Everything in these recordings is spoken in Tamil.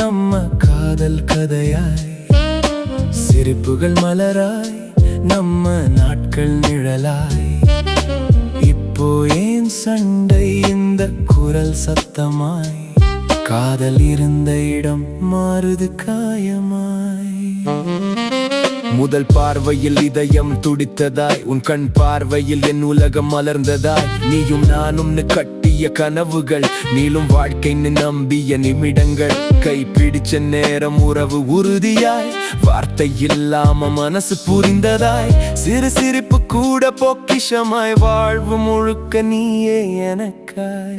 நம்ம காதல் கதையாய், சிரிப்புகள் மலராய், நம்ம நாட்கள் நிழலாய். இப்போ ஏன் சண்டை, இந்த குரல் சத்தமாய், காதல் இருந்த இடம் மாறுது காயமாய். முதல் பார்வையில் இதயம் துடித்ததாய், உன் கண் பார்வையில் என் உலகம் மலர்ந்ததாய். நீயும் நானும் கட்டிய கனவுகள், நீளும் வாழ்க்கை நம்பிய நிமிடங்கள். கை பிடிச்ச நேரம் உறவு உறுதியாய், வார்த்தை இல்லாம மனசு புரிந்ததாய். சிறு சிரிப்பு கூட பொக்கிஷமாய், வாழ்வு முழுக்க நீயே எனக்காய்.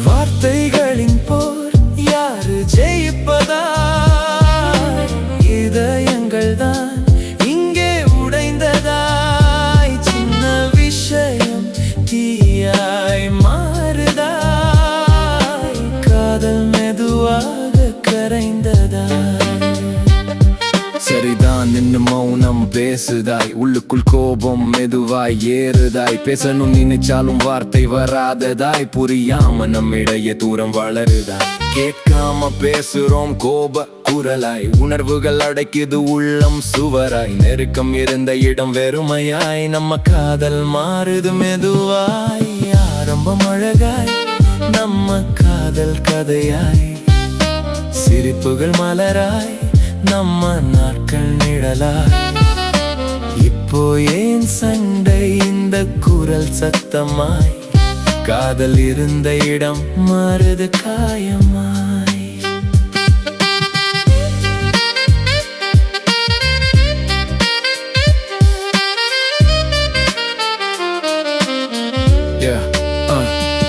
வார்த்தைகளின் போர் யாரு ஜெயிப்பதா, இதயங்கள் தான் இங்கே உடைந்ததாய். சின்ன விஷயம் தீயாய் மாறுதாய், காதல் மெதுவாக கரைந்ததாய். சரிதான் நின்னு மௌனம் பேசுதாய், உள்ளுக்குள் கோபம் மெதுவாய் ஏறுதாய். பேசணும் நினைச்சாலும் வார்த்தை வராததாய், புரியாம நம்மிடையே தூரம் வளருதாய். கேட்காம பேசுறோம் கோப குரலாய், உணர்வுகள் அடைக்குது உள்ளம் சுவராய். நெருக்கம் இருந்த இடம் வெறுமையாய், நம்ம காதல் மாறுது மெதுவாய். ஆரம்பம் அழகாய், நம்ம காதல் கதையாய், சிரிப்புகள் மலராய், நம்ம நாட்கள் நிழலாய். இப்போ ஏன் சண்டை, இந்த குரல் சத்தமாய், காதல் இருந்த இடம் மாறுது காயமாய்.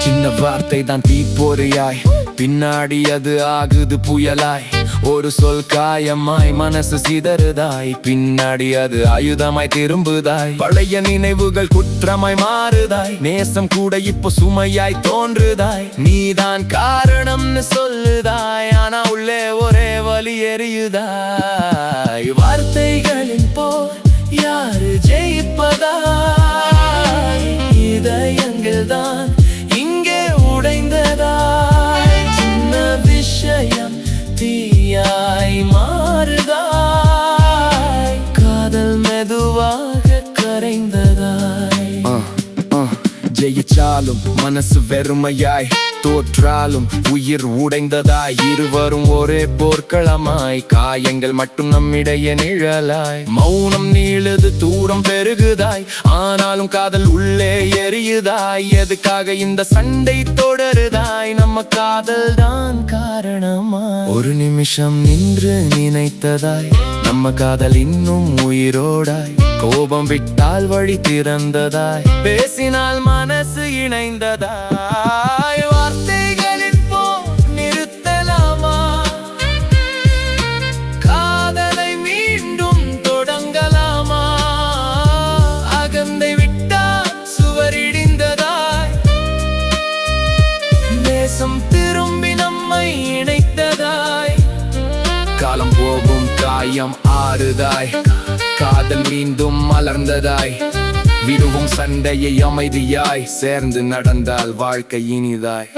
சின்ன வார்த்தை தான் தீப்பொறியாய், பின்னாடி அது ஆகுது புயலாய். ஒரு சொல் காயமாய் மனசு சிதறுதாய், பின்னாடி அது ஆயுதமாய் திரும்புதாய். பழைய நினைவுகள் குற்றமாய் மாறுதாய், நேசம் கூட இப்போ சுமையாய் தோன்றுதாய். நீதான் காரணம்னு சொல்லுதாய், ஆனா உள்ளே ஒரே வலி எரியுதாய். வார்த்தைகளின் போர் யாரு ஜெயிப்பதாய், இதயங்கள் தான் இங்கே உடைந்ததாய். சின்ன விஷயம் தீயாய் மாறுதாய், காதல் மெதுவாக கரைந்ததாய். ஜெயிச்சாலும் மனசு வெறுமையாய், தோற்றாலும் உயிர் உடைந்ததாய். இருவரும் ஒரே போர்க்களமாய், காயங்கள் மட்டும் நம்மிடையே நிழலாய். மௌனம் நீளுது தூரம் பெருகுதாய், ஆனாலும் காதல் உள்ளே எரியுதாய். எதுக்காக இந்த சண்டை தொடருதாய், நம்ம காதல் தான் காரணமாய். ஒரு நிமிஷம் நின்று நினைத்ததாய், நம்ம காதல் இன்னும் உயிரோடாய். கோபம் விட்டால் வழி திறந்ததாய், பேசினால் மனசு இணைந்ததாய். வார்த்தைகளின் போர் நிறுத்தலாமா, காதலை மீண்டும் தொடங்கலாமா. அகந்தை விட்டால் சுவரிடிந்ததாய், தேசம் திரும்பி நம்மை இணைத்ததாய். காலம் போகும் காயம் ஆறுதாய், காதல் மீண்டும் மலர்ந்ததாய். விடுவும் சண்டையை அமைதியாய், சேர்ந்து நடந்தால் வாழ்க்கை இனிதாய்.